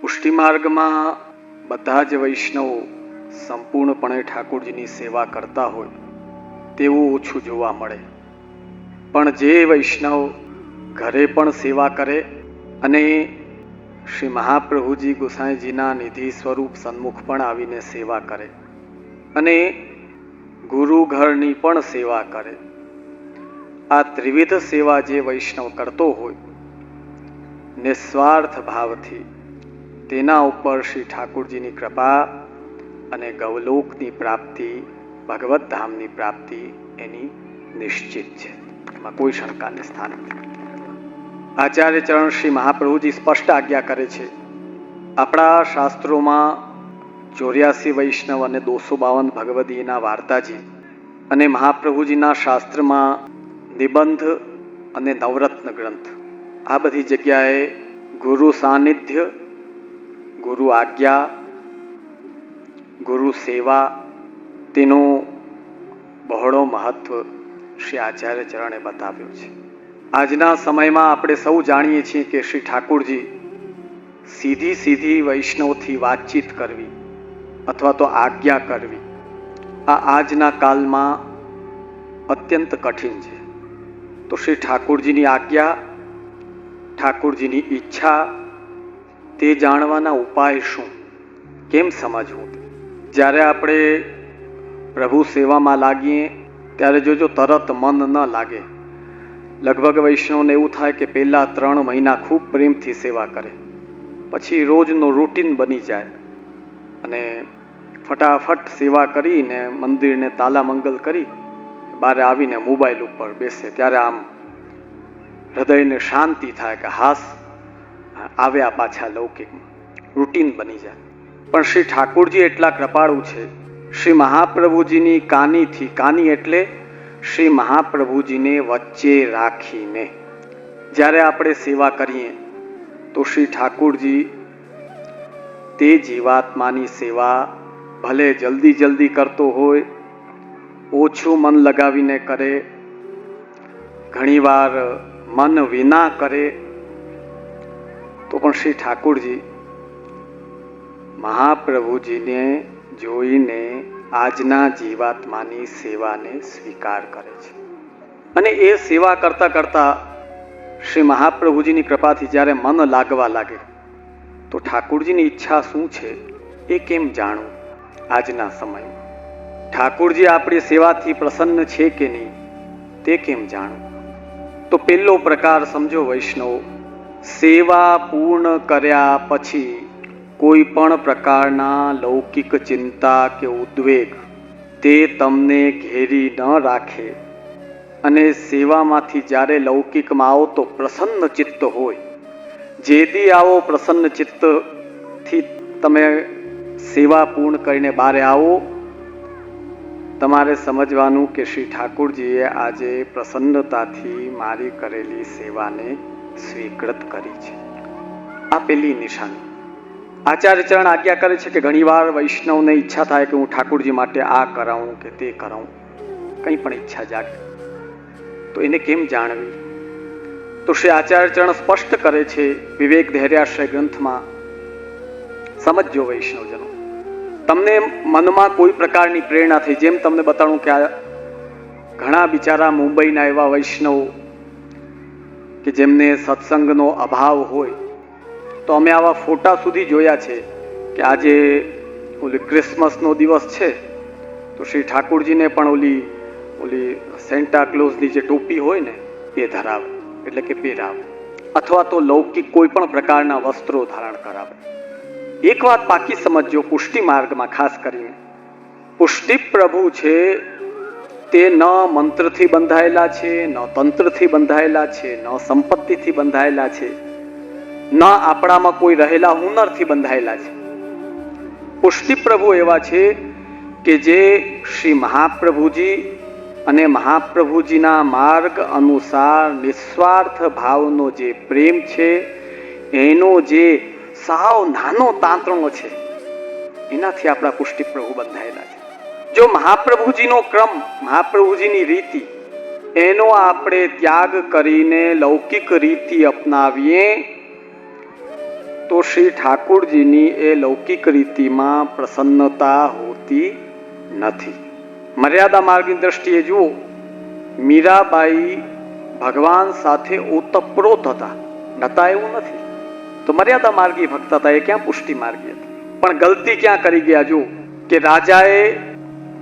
પુષ્ટિ માર્ગમાં બધા જ વૈષ્ણવો સંપૂર્ણપણે ઠાકોરજીની સેવા કરતા હોય તેવું ઓછું જોવા મળે. પણ જે વૈષ્ણવ ઘરે પણ સેવા કરે અને શ્રી મહાપ્રભુજી ગોસાઈજીના નિધિ સ્વરૂપ સન્મુખ પણ આવીને સેવા કરે અને ગુરુ ઘરની પણ સેવા કરે, આ ત્રિવિધ સેવા જે વૈષ્ણવ કરતો હોય નિસ્વાર્થ ભાવથી, તેના ઉપર શ્રી ઠાકોરજીની કૃપા અને ગૌલોકની પ્રાપ્તિ, ભગવત ધામની પ્રાપ્તિ એની નિશ્ચિત છે, એમાં કોઈ શંકાને સ્થાન નથી. આચાર્ય ચરણ શ્રી મહાપ્રભુજી સ્પષ્ટ આજ્ઞા કરે છે. આપણા શાસ્ત્રોમાં 84 વૈષ્ણવ અને 252 ભગવદીના વાર્તાજી અને મહાપ્રભુજીના શાસ્ત્રમાં નિબંધ અને નવરત્ન ગ્રંથ, આ બધી જગ્યાએ ગુરુ સાનિધ્ય, ગુરુ આજ્ઞા, ગુરુ સેવા તેનું બહોળો મહત્વ શ્રી આચાર્ય ચરણે બતાવ્યો છે. આજના સમયમાં આપણે સૌ જાણીએ છીએ કે શ્રી ઠાકોરજી સીધી વૈષ્ણવથી વાતચીત કરવી અથવા તો આજ્ઞા કરવી, આ આજના કાલમાં અત્યંત કઠિન છે. તો શ્રી ઠાકોરજીની આજ્ઞા, ઠાકોરજીની ઈચ્છા, તે જાણવાના ઉપાય શું, કેમ સમજવું? જ્યારે આપણે પ્રભુ સેવામાં લાગીએ ત્યારે જોજો તરત મન ન લાગે. લગભગ વૈષ્ણવને એવું થાય કે પહેલા 3 મહિના ખૂબ પ્રેમથી સેવા કરે, પછી રોજનો રૂટીન બની જાય અને ફટાફટ સેવા કરીને મંદિરને તાલા મંગલ કરી બહાર આવીને મોબાઈલ ઉપર બેસે, ત્યારે આમ હૃદયને શાંતિ થાય કે હાસ આવ્યા પાછા લૌકિકમાં, રૂટીન બની જાય. પણ શ્રી ઠાકોરજી એટલા કૃપાળુ છે. શ્રી મહાપ્રભુજીની કાનીથી, કાની એટલે શ્રી મહાપ્રભુજીને વચ્ચે રાખીને જ્યારે આપણે સેવા કરીએ તો શ્રી ઠાકોરજી તે જીવાત્માની સેવા ભલે જલ્દી કરતો હોય, ઓછું મન લગાવીને કરે, ઘણીવાર મન વિના કરે, તો પણ શ્રી ઠાકોરજી મહાપ્રભુજીને જોઈને આજના જીવાત્માની સેવાને સ્વીકાર કરે છે. અને એ સેવા કરતા શ્રી મહાપ્રભુજીની કૃપાથી જ્યારે મન લાગવા લાગે તો ઠાકોરજીની ઈચ્છા શું છે એ કેમ જાણવું? આજના સમયમાં ઠાકોરજી આપણી સેવાથી પ્રસન્ન છે કે નહીં તે કેમ જાણવું? તો પહેલો પ્રકાર સમજો વૈષ્ણવ, સેવા પૂર્ણ કર્યા પછી કોઈ પણ પ્રકારના લૌકિક ચિંતા કે ઉદ્વેગ તે તમને ઘેરી ન રાખે અને સેવામાંથી જ્યારે લૌકિકમાં આવો તો પ્રસન્ન ચિત્ત હોય. જેથી આવો પ્રસન્ન ચિત્તથી તમે સેવા પૂર્ણ કરીને બહાર આવો, તમારે સમજવાનું કે શ્રી ઠાકોરજીએ આજે પ્રસન્નતાથી મારી કરેલી સેવાને સ્વીકૃત કરી છે. આ પહેલી નિશાની. આચાર્ય ચરણ આજ્ઞા કરે છે કે ઘણીવાર વૈષ્ણવને ઈચ્છા થાય કે હું ઠાકોરજી માટે આ કરાવું કે તે કરાવું, કંઈ પણ ઈચ્છા જાગે, તો એને કેમ જાણવી? તો શ્રી આચાર્ય ચરણ સ્પષ્ટ કરે છે વિવેક ધૈર્યાશ્રય ગ્રંથમાં. સમજો વૈષ્ણવજનો, તમને મનમાં કોઈ પ્રકારની પ્રેરણા થઈ, જેમ તમને બતાડું કે આ ઘણા બિચારા મુંબઈના એવા વૈષ્ણવ કે જેમને સત્સંગનો અભાવ હોય, તો અમે આવા ફોટા સુધી જોયા છે કે આજે ઓલી ક્રિસમસનો દિવસ છે તો શ્રી ઠાકોરજીને પણ ઓલી સેન્ટા ક્લોઝની જે ટોપી હોય ને એ ધરાવે, એટલે કે પહેરાવે, અથવા તો લૌકિક કોઈ પણ પ્રકારના વસ્ત્રો ધારણ કરાવે. એક વાત પાકી સમજો, પુષ્ટિ માર્ગમાં ખાસ કરીને પુષ્ટિ પ્રભુ છે તે ન મંત્રથી બંધાયેલા છે, ન તંત્રથી બંધાયેલા છે, ન સંપત્તિથી બંધાયેલા છે, ન આપણામાં કોઈ રહેલા હુનરથી બંધાયેલા છે. પુષ્ટિ પ્રભુ એવા છે કે જે શ્રી મહાપ્રભુજી અને મહાપ્રભુજીના માર્ગ અનુસાર નિસ્વાર્થ ભાવનો જે પ્રેમ છે, એનો જે સાવ નાનો તાંતણો છે, એનાથી આપણા પુષ્ટિ પ્રભુ બંધાયેલા છે. જો મહાપ્રભુજીનો ક્રમ, મહાપ્રભુજીની રીતિ, એનો આપણે ત્યાગ કરીને લૌકિક રીતિ અપનાવીએ તો શ્રી ઠાકુરજીની એ લૌકિક રીતિમાં પ્રસન્નતા હોતી નથી. મર્યાદા માર્ગની દ્રષ્ટિએ જુઓ, મીરાબાઈ ભગવાન સાથે ઓતપ્રોત હતા એવું નથી. તો મર્યાદા માર્ગી ભક્ત હતા, એ ક્યાં પુષ્ટિ માર્ગી હતી. પણ ગલતી ક્યાં કરી ગયા જુઓ, કે રાજાએ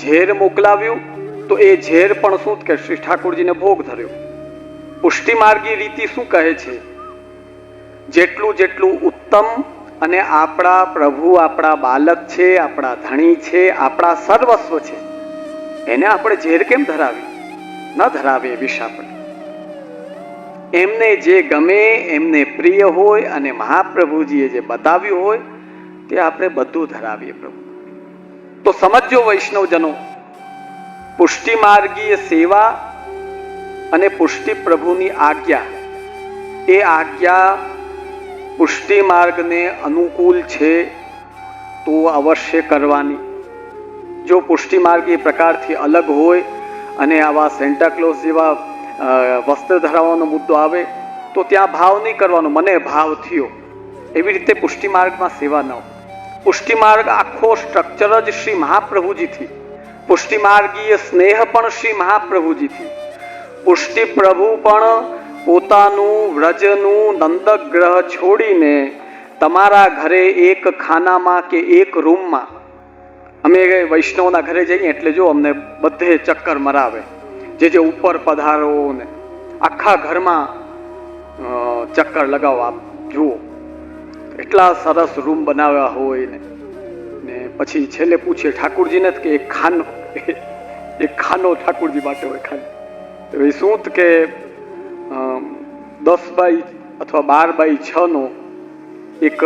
ઝેર મોકલાવ્યું તો એ ઝેર પણ શું કે શ્રી ઠાકુરજીને ભોગ ધર્યો. પુષ્ટિ માર્ગી રીતિ શું કહે છે? જેટલું જેટલું ઉત્તમ અને આપણા પ્રભુ આપણા બાલક છે, આપણા ધણી છે, આપણા સર્વસ્વ છે, એને આપણે ઝેર કેમ ધરાવી? ન ધરાવીએ વિષ આપણે. એમને જે ગમે, એમને પ્રિય હોય અને મહાપ્રભુજીએ જે બતાવ્યું હોય તે આપણે બધું ધરાવીએ પ્રભુ. તો સમજો વૈષ્ણવજનો, પુષ્ટિ માર્ગીય સેવા અને પુષ્ટિ પ્રભુની આજ્ઞા, એ આજ્ઞા પુષ્ટિ માર્ગને અનુકૂળ છે તો અવશ્ય કરવાની. જો પુષ્ટિ માર્ગ એ પ્રકારથી અલગ હોય અને આવા સેન્ટાક્લોઝ જેવા વસ્ત્ર ધરાવવાનો મુદ્દો આવે તો ત્યાં ભાવ નહીં કરવાનો, મને ભાવ થયો. એવી રીતે પુષ્ટિ માર્ગમાં સેવા ન હોય. પુષ્ટિ માર્ગ આખો સ્ટ્રક્ચર જ શ્રી મહાપ્રભુજીથી. પુષ્ટિ માર્ગીય સ્નેહ પણ શ્રી મહાપ્રભુજીથી. પુષ્ટિ પ્રભુ પણ પોતાનું વ્રજનું નંદગ્રહ છોડીને તમારા ઘરે એક ખાનામાં કે એક રૂમમાં, અમે વૈષ્ણવના ઘરે જઈએ એટલે જો અમને બધે ચક્કર મરાવે, જે ઉપર પધારો ને આખા ઘરમાં ચક્કર લગાવો. આપ જુઓ એટલા સરસ રૂમ બનાવ્યા હોય ને પછી છેલ્લે પૂછે ઠાકુરજીને કે એક ખાનો ઠાકુરજી માટે હોય ખાનો. એ શું કે 10 બાય અથવા 12 બાય 6 નો એક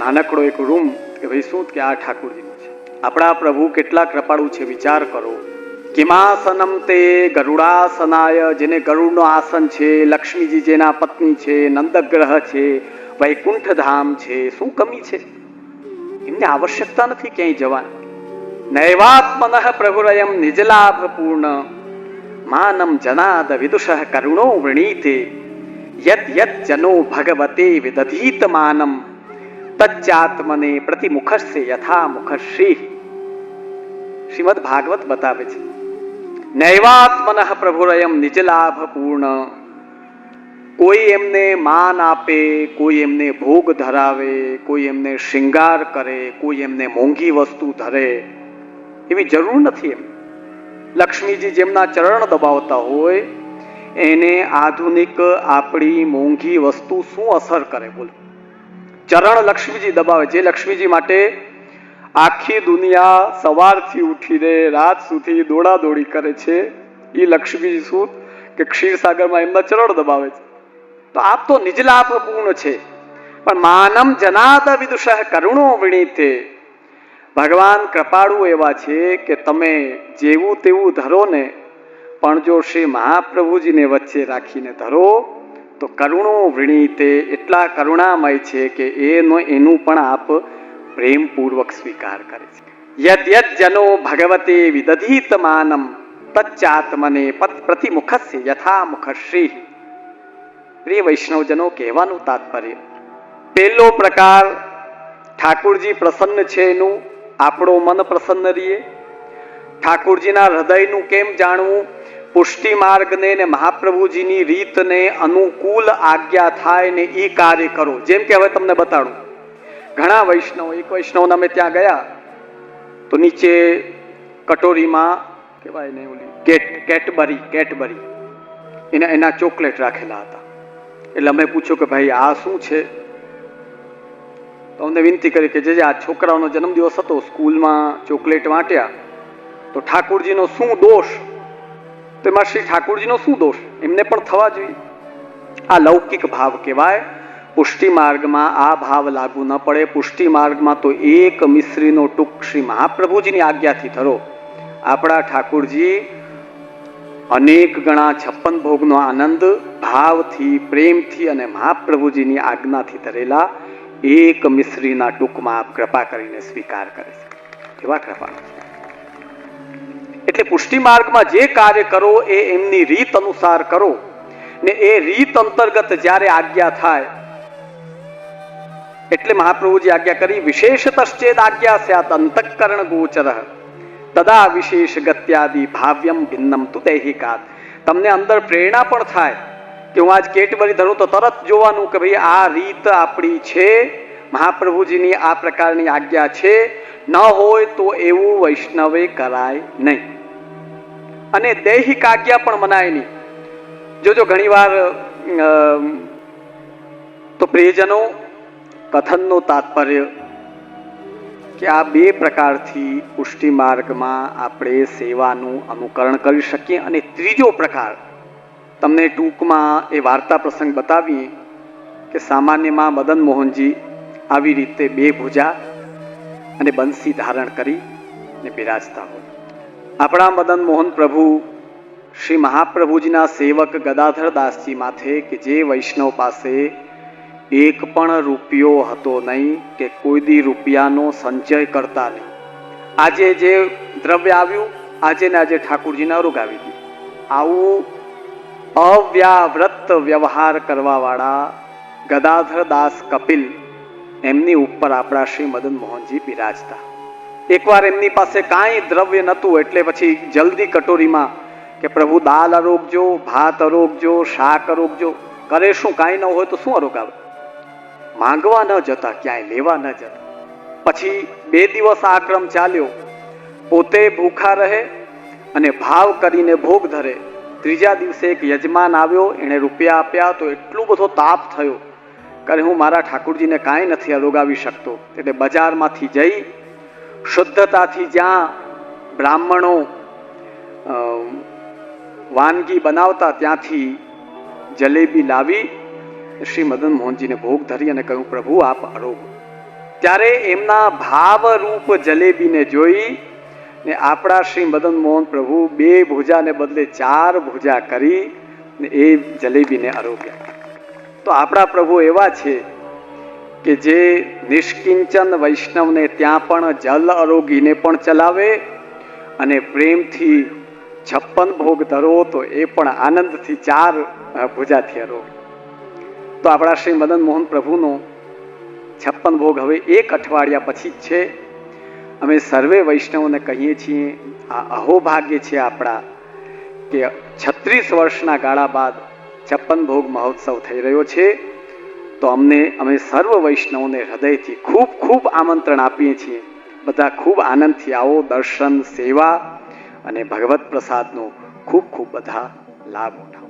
નાનકડો એક રૂમ, કે ભાઈ શું કે આ ઠાકુરજીનો છે. આપણા પ્રભુ કેટલા કૃપાળુ છે વિચાર કરો. કિમાસનમ તે ગરુડાસનાય, જેને ગરુડનો આસન છે, લક્ષ્મીજી જેના પત્ની છે, નંદગ્રહ છે, વૈકુંઠ ધામ છે, શું કમી છે? એમને આવશ્યકતા નથી ક્યાંય જવાની. નૈવાત્મનઃ પ્રભુરયમ નિજલાભ પૂર્ણ માનમ જનાદ વિદુષઃ કરુણો વૃણીતે યત યત જનો ભગવતે વિદધીત માનમ તચ્ચાત્મને પ્રતિમુખસ્ય યથા મુખશ્રી. શ્રીમદ ભાગવત બતાવે છે, નૈવાત્મનઃ પ્રભુરયમ નિજલાભ પૂર્ણ. કોઈ એમને માન આપે, કોઈ એમને ભોગ ધરાવે, કોઈ એમને શૃંગાર કરે, કોઈ એમને મોંઘી વસ્તુ ધરે, એવી જરૂર નથી. એમ લક્ષ્મીજી જેમના ચરણ દબાવતા હોય એને આધુનિક આપણી મોંઘી વસ્તુ શું અસર કરે? બોલો. ચરણ લક્ષ્મીજી દબાવે, જે લક્ષ્મીજી માટે આખી દુનિયા સવારથી ઉઠીને રાત સુધી દોડાદોડી કરે છે, એ લક્ષ્મીજી શું કે ક્ષીરસાગરમાં એમના ચરણ દબાવે છે. તો આપ તો નિજલાભપૂર્ણ છે. પણ માનમ જનાદ વિદુષઃ કરુણો વૃણીતે, ભગવાન કૃપાળુ એવા છે કે તમે જેવું તેવું ધરો ને, પણ જો શ્રી મહાપ્રભુજીને વચ્ચે રાખીને ધરો તો કરુણો વૃણીતે, એટલા કરુણામય છે કે એનું પણ આપ પ્રેમપૂર્વક સ્વીકાર કરે છે. યદ યદ જનો ભગવતે વિદધીત માનમ તચ્ચાત્મને પ્રતિમુખસ્ય યથા મુખશ્રી. પ્રિય વૈષ્ણવજનો, કહેવાનું તાત્પર્ય, પહેલો પ્રકાર ઠાકુરજી પ્રસન્ન છે એનું આપણો મન પ્રસન્ન રહીએ. ઠાકુરજીના હૃદયનું કેમ જાણવું? પુષ્ટિ માર્ગને ને મહાપ્રભુજીની રીતને અનુકૂળ આજ્ઞા થાય ને એ કાર્ય કરો. જેમ કે હવે તમને બતાડું, ઘણા વૈષ્ણવ, એક વૈષ્ણવના અમે ત્યાં ગયા તો નીચે કટોરીમાં કહેવાય ને ઓલી કેટબરી એના ચોકલેટ રાખેલા હતા. એટલે અમે પૂછ્યું કે ભાઈ આ શું છે? તો અમને વિનંતી કરી કે જે આ છોકરાઓનો જન્મદિવસ હતો, સ્કૂલમાં ચોકલેટ વાંટ્યા, તો ઠાકુરજીનો શું દોષ? તો એમાં શ્રી ઠાકુરજીનો શું દોષ? એમને પણ થવા જોઈએ. આ લૌકિક ભાવ કહેવાય. પુષ્ટિ માર્ગમાં આ ભાવ લાગુ ન પડે. પુષ્ટિ માર્ગમાં તો એક મિશ્રીનો ટૂંક શ્રી મહાપ્રભુજીની આજ્ઞાથી ધરો. આપણા ઠાકુરજી અનેક ગણા 56 ભોગનો આનંદ ભાવથી, પ્રેમથી અને મહાપ્રભુજીની આજ્ઞાથી ધરેલા એક મિશ્રીના ટૂંકમાં આપ કૃપા કરીને સ્વીકાર કરે છે. એવા કૃપા. એટલે પુષ્ટિ માર્ગમાં જે કાર્ય કરો એ એમની રીત અનુસાર કરો ને એ રીત અંતર્ગત જ્યારે આજ્ઞા થાય એટલે મહાપ્રભુજી આજ્ઞા કરી, વિશેષતશ્ચેદ આજ્ઞા સ્યાત અંતઃકરણ ગોચર તદા વિશેષ ગત્યાદિ ભાવ્યમ ભિન્નમ તુ દૈહિકાત. તમને અંદર પ્રેરણા પણ થાય કે હું આજ કેટબરી ધરું તો તરત જોવાનું કે ભાઈ આ રીત આપણી છે, મહાપ્રભુજીની આ પ્રકારની આજ્ઞા છે, ન હોય તો એવું વૈષ્ણવે કરાય નહીં. અને દૈહિક આજ્ઞા પણ મનાય નહીં. જોજો ઘણીવાર તો પ્રિયજનો કથનનું તાત્પર્ય કે આ બે પ્રકારથી પુષ્ટિ માર્ગમાં આપણે સેવાનું અનુકરણ કરી શકીએ. અને ત્રીજો પ્રકાર તમને ટૂંકમાં એ વાર્તા પ્રસંગ બતાવીએ કે સામાન્યમાં મદન મોહનજી આવી રીતે બે ભુજા અને બંસી ધારણ કરી ને બિરાજતા હોય. આપણા મદન મોહન પ્રભુ શ્રી મહાપ્રભુજીના સેવક ગદાધર દાસજી માથે કે જે વૈષ્ણવ પાસે એક પણ રૂપિયો હતો નહીં કે કોઈ દી રૂપિયાનો સંચય કરતા નહીં, આજે જે દ્રવ્ય આવ્યું આજે ને આજે ઠાકુરજીને અરુગાવી દીધું, આવું અવ્યાવ્રત વ્યવહાર કરવાવાળા ગદાધર દાસ કપિલ એમની ઉપર આપણા શ્રી મદન મોહનજી બિરાજતા. એકવાર એમની પાસે કાંઈ દ્રવ્ય નહોતું એટલે પછી જલ્દી કટોરીમાં કે પ્રભુ દાલ અરોગજો, ભાત અરોગજો, શાક અરોગજો. કરે શું? કાંઈ ન હોય તો શું અરોગાવે? માંગવા ન જતા, ક્યાંય લેવા ન જતા. પછી 2 દિવસ આ ક્રમ ચાલ્યો, પોતે ભૂખા રહે અને ભાવ કરીને ભોગ ધરે. ત્રીજા દિવસે એક યજમાન આવ્યો, એણે રૂપિયા આપ્યા તો એટલો બધો તાપ થયો કે હું મારા ઠાકુરજીને કાંઈ નથી અરોગાવી શકતો. એટલે બજારમાંથી જઈ શુદ્ધતાથી જ્યાં બ્રાહ્મણો વાનગી બનાવતા ત્યાંથી જલેબી લાવી શ્રી મદન મોહનજીને ભોગ ધરી અને કહ્યું, પ્રભુ આપ અરોગો. ત્યારે એમના ભાવરૂપ જલેબીને જોઈ ને આપણા શ્રી મદન મોહન પ્રભુ 2 ભુજાને બદલે 4 ભુજા કરી ને એ જલેબીને આરોગ્યા. તો આપણા પ્રભુ એવા છે કે જે નિષ્કિંચન વૈષ્ણવને ત્યાં પણ જલ આરોગીને પણ ચલાવે અને પ્રેમથી 56 ભોગ ધરો તો એ પણ આનંદથી 4 ભુજાથી આરોગે. તો આપણા શ્રી મદન મોહન પ્રભુનો 56 ભોગ હવે 1 અઠવાડિયા પછી જ છે. અમે સર્વે વૈષ્ણવોને કહીએ છીએ આ અહોભાગ્ય છે આપણા કે 36 વર્ષના ગાળા બાદ 56 ભોગ મહોત્સવ થઈ રહ્યો છે. તો અમે સર્વ વૈષ્ણવોને હૃદયથી ખૂબ ખૂબ આમંત્રણ આપીએ છીએ. બધા ખૂબ આનંદથી આવો, દર્શન, સેવા અને ભગવત પ્રસાદનો ખૂબ ખૂબ બધા લાભ ઉઠાવો.